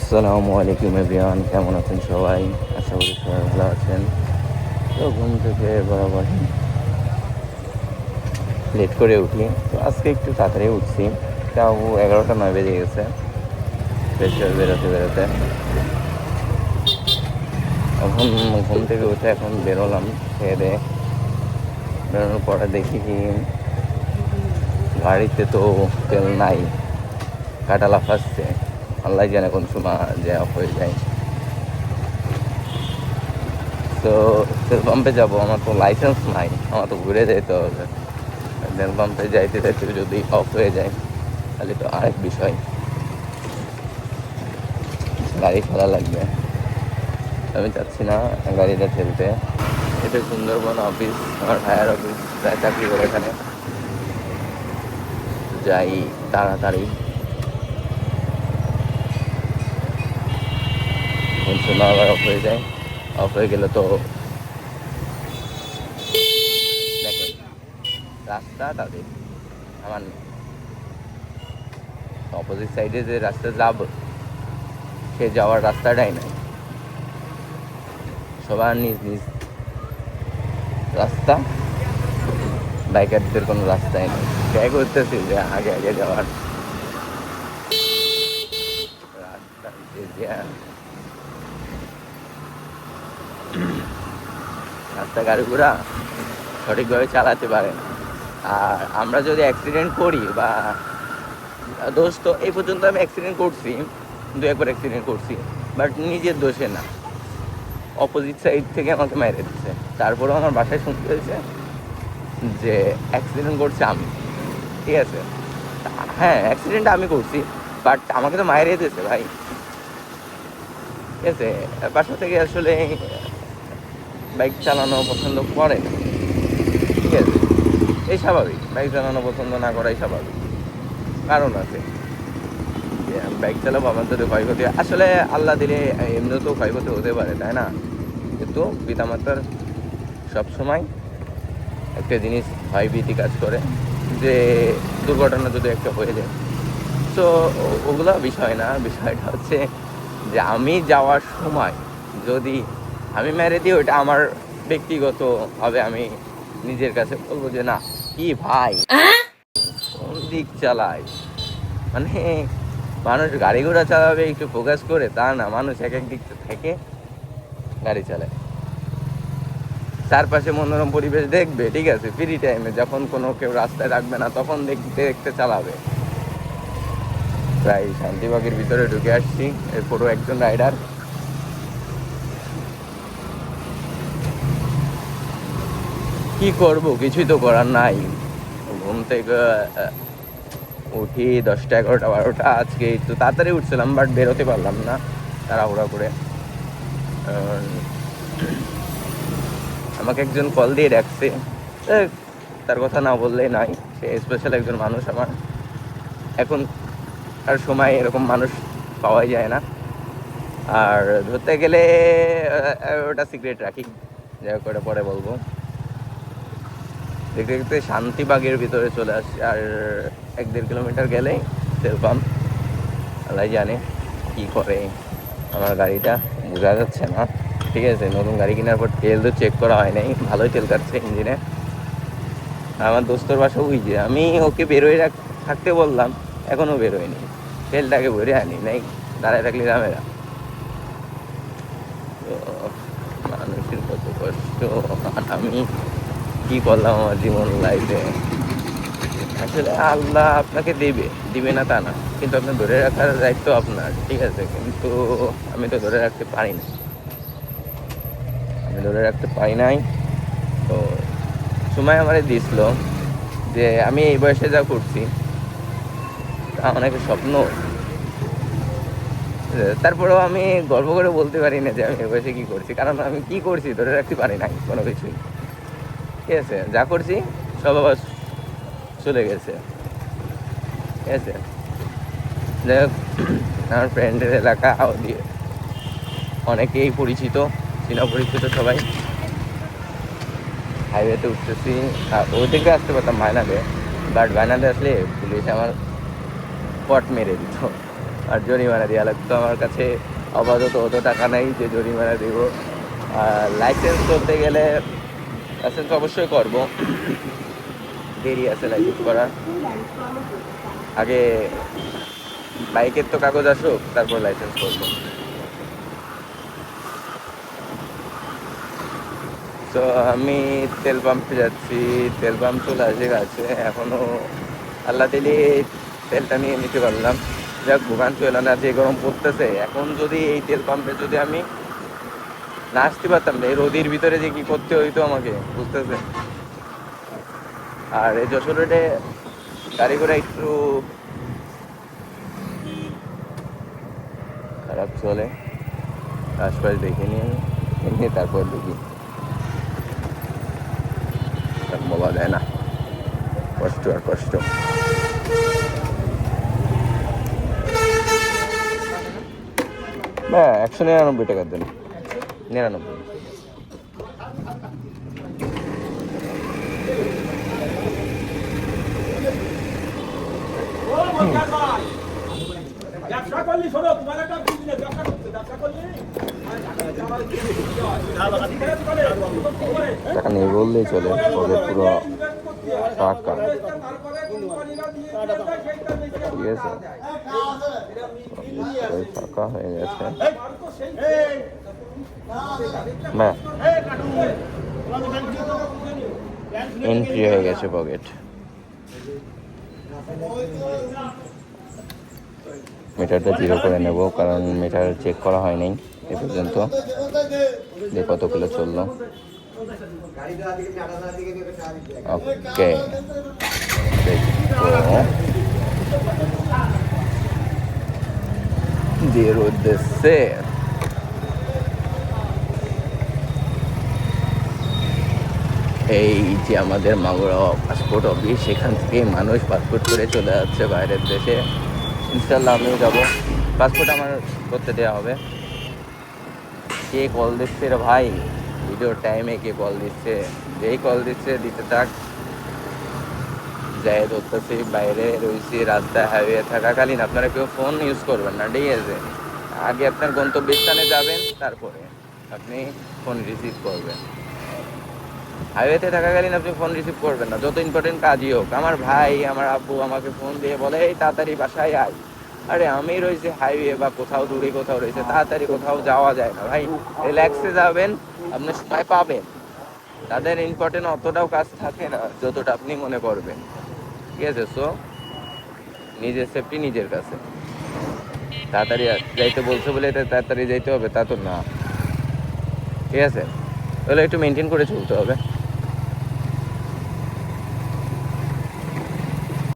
আসসালামু আলাইকুম এভরিওয়ান, কেমন আছেন সবাই? আশা করি সবাই ভালো আছেন। তো ঘুম থেকে বরাবর লেট করে উঠি, তো আজকে একটু তাড়াতাড়ি উঠছি। তাও 11টা 9 বেজে গেছে ফ্রেশ হয়ে বেরোতে বেরোতে। এখন ঘুম থেকে উঠে এখন বেরোলাম খেয়ে দেয়ে। বেরোনোর পরে দেখি কি গাড়িতে তো তেল নাই, কাটা লাফাচ্ছে। আল্লাহ জানে কোন সময় যে অফ হয়ে যায়। তো তেল পাম্পে যাবো, আমার তো লাইসেন্স নাই, আমার তো ঘুরে যেতে হবে। তেল পাম্পে যাইতে যাইতে যদি অফ হয়ে যায় তাহলে তো আরেক বিষয়, গাড়ি ফেলা লাগবে। আমি চাচ্ছি না গাড়িটা ঠেলতে। এটা সুন্দরবন অফিস, আমার ভাইয়ার অফিস, প্রায় চাকরি করে এখানে। যাই তাড়াতাড়ি, কোন সময় আবার অফ হয়ে যায়। অফ হয়ে গেলে তো দেখেন রাস্তা তাদের, আমার অপোজিট সাইডে যে রাস্তা যাব সে যাওয়ার রাস্তাটাই নাই। সবার নিজ নিজ রাস্তা, বাইকারদের কোনো রাস্তাই নেই। ট্রাই করতেছি যে আগে আগে যাওয়ার রাস্তা, রাস্তা গাড়ি ঘোড়া সঠিকভাবে চালাতে পারে না। আর আমরা যদি অ্যাক্সিডেন্ট করি বা দোষ, তো এই পর্যন্ত আমি অ্যাক্সিডেন্ট করছি, 2-1 বার অ্যাক্সিডেন্ট করছি, বাট নিজের দোষে না, অপোজিট সাইড থেকে আমাকে মেরে দিচ্ছে। তারপরেও আমার বাসায় শুনতে হয়েছে যে অ্যাক্সিডেন্ট করছে আমি। ঠিক আছে, হ্যাঁ অ্যাক্সিডেন্ট আমি করছি, বাট আমাকে তো মায়ের দিয়েছে ভাই। ঠিক আছে, বাসা থেকে আসলে বাইক চালানো পছন্দ করে না। ঠিক আছে, এই স্বাভাবিক, বাইক চালানো পছন্দ না করাই স্বাভাবিক, কারণ আছে যে আমি বাইক চালাবো, আমার যদি ক্ষয়ক্ষতি আসলে আল্লাহ দিলে এমনিতেও ক্ষয়ক্ষতি হতে পারে, তাই না? কিন্তু পিতামাতার সবসময় একটা জিনিস ভয়ভীতি কাজ করে যে দুর্ঘটনা যদি একটা হয়ে যায়। তো ওগুলো বিষয় না, বিষয়টা হচ্ছে যে আমি যাওয়ার সময় যদি আমি মেরে দিই, ওইটা আমার ব্যক্তিগত হবে। আমি নিজের কাছে বলবো যে না, কি ভাই কোন দিক চালায়, মানে মানুষ গাড়ি ঘোড়া চালাবে একটু ফোকাস করে, তা না, মানুষ এক এক দিক থেকে গাড়ি চালায়। চারপাশে মনোরম পরিবেশ দেখবে, ঠিক আছে, ফ্রি টাইমে যখন কোনো কেউ রাস্তায় রাখবে না তখন দেখতে দেখতে চালাবে। প্রায় শান্তিবাগের ভিতরে ঢুকে আসছি, এরপরও একজন রাইডার। কি করব, কিছুই তো করার নাই। ঘুম থেকে উঠি 10টা 11টা 12টা, আজকে একটু তাড়াতাড়ি উঠছিলাম বাট বেরোতে পারলাম না তাড়াহুড়া করে। আমাকে একজন কল দিয়ে ডাকছে, তার কথা না বললেই নয়, সে স্পেশাল একজন মানুষ আমার। এখন আর সময় এরকম মানুষ পাওয়াই যায় না। আর ধরতে গেলে ওটা সিক্রেট রাখি, যাই হোক ওটা পরে বলবো। দেখতে দেখতে শান্তিবাগের ভিতরে চলে আসছি, আর 1-1.5 কিলোমিটার গেলেই তেল পাম্প। আল্লাহ জানে কি করে আমার গাড়িটা, বোঝা যাচ্ছে না। ঠিক আছে, নতুন গাড়ি কেনার পর তেল তো চেক করা হয় নাই, ভালোই তেল কাটছে ইঞ্জিনে। আমার দোস্তর বাসা ওই যে, আমি ওকে বেরোয় থাকতে বললাম, এখনও বেরোয়নি, তেলটাকে ভরে আনি নাই, দাঁড়ায় থাকলে ঝামেলা। তো মানুষের কত কষ্ট, আমি কি করলাম আমার জীবন লাইফে। আসলে আল্লাহ আপনাকে দিবে না তা না, কিন্তু আপনি ধরে রাখার দায়িত্ব আপনার। ঠিক আছে, কিন্তু আমি তো ধরে রাখতে পারি না, আমি ধরে রাখতে পারি নাই। তো সময় আমারে দিছিল যে আমি এই বয়সে যা করছি তা অনেকের স্বপ্ন। তারপরেও আমি গর্ব করে বলতে পারি না যে আমি এই বয়সে কী করছি, কারণ আমি কী করছি ধরে রাখতে পারি নাই কোনো কিছুই। ঠিক আছে, যা করছি সব আবার চলে গেছে। ঠিক আছে, যাই হোক, আমার ফ্রেন্ডের এলাকা দিয়ে অনেকেই পরিচিত, চীনা পরিচিত সবাই। হাইওয়েতে উঠতেছি, ওই দিকে আসতে পারতাম বায়নাতে, বাট বায়নাতে আসলে পুলিশ আমার পট মেরে দিত। আর জরিমানা দেওয়া লাগতো। আমার কাছে আপাতত অত টাকা নেই যে জরিমানা দেবো। আর লাইসেন্স করতে গেলে লাইসেন্স অবশ্যই করব, দেরি আছে লাইসেন্স করার। আগে বাইকের তো কাগজ আসুক, তারপর লাইসেন্স করবো। তো আমি তেল পাম্পে যাচ্ছি, তেল পাম্প চলে আসে এখনো আল্লাহ দিলে তেলটা নিয়ে নিতে পারলাম। যাক, ভোগান চলে না, যে গরম পড়তেছে এখন। যদি এই তেল পাম্পে যদি আমি না আসতে পারতাম না, এই রোদির ভিতরে যে কি করতে হইতো আমাকে, বুঝতেছে। আর এই যশোর রোডে গাড়ি ঘোড়া একটু খারাপ চলে, আশপাশ দেখে নিয়ে এমনি তারপর দেখি, বলা যায় না, কষ্ট আর কষ্ট। না, 199 টাকা দেন, 99। টাকা নেই বললেই চলে, পকেট পুরো টাকা। ঠিক আছে, ফাঁকা হয়ে গেছে। না, এন্ট্রি হয়ে গেছে পকেট। মিটারটা 0 করে নেব, কারণ মিটার চেক করা হয় নাই এ পর্যন্ত যে কত কিলো চললো। ওকে, দেড় উদ্দেশ্যে এই যে আমাদের মাগুরা পাসপোর্ট অফিস, সেখান থেকে মানুষ পাসপোর্ট করে চলে যাচ্ছে বাইরের দেশে। ইনশাল্লাহ আমিও যাবো, পাসপোর্ট আমার করতে দেওয়া হবে। কে কল দিচ্ছে রে ভাই, ভিডিও টাইমে কে কল দিচ্ছে? যেই কল দিচ্ছে দিতে থাক। যাই ধরতেছি, বাইরে রয়েছি, রাস্তায় হাইওয়ে থাকাকালীন আপনারা কেউ ফোন ইউজ করবেন না, ঠিক আছে? আগে আপনার গন্তব্যস্থানে যাবেন, তারপরে আপনি ফোন রিসিভ করবেন। হাইওয়েতে থাকাকালীন আপনি ফোন রিসিভ করবেন না, যত ইম্পর্টেন্ট কাজই হোক। আমার ভাই, আমার আব্বু আমাকে ফোন দিয়ে বলে, এই তাড়াতাড়ি বাসায় আয়। আরে আমি রয়েছি হাইওয়ে বা কোথাও দূরে কোথাও রয়েছে, তাড়াতাড়ি কোথাও যাওয়া যায় না ভাই। রিল্যাক্সে যাবেন, আপনি সময় পাবেন। তাদের ইম্পর্টেন্ট অতটাও কাজ থাকে না যতটা আপনি মনে করবেন, ঠিক আছে? সো নিজের সেফটি নিজের কাছে। তাড়াতাড়ি যাইতে বলছে বলে তাড়াতাড়ি যাইতে হবে তা তো না, ঠিক আছে? তাহলে একটু মেনটেন করে চলতে হবে।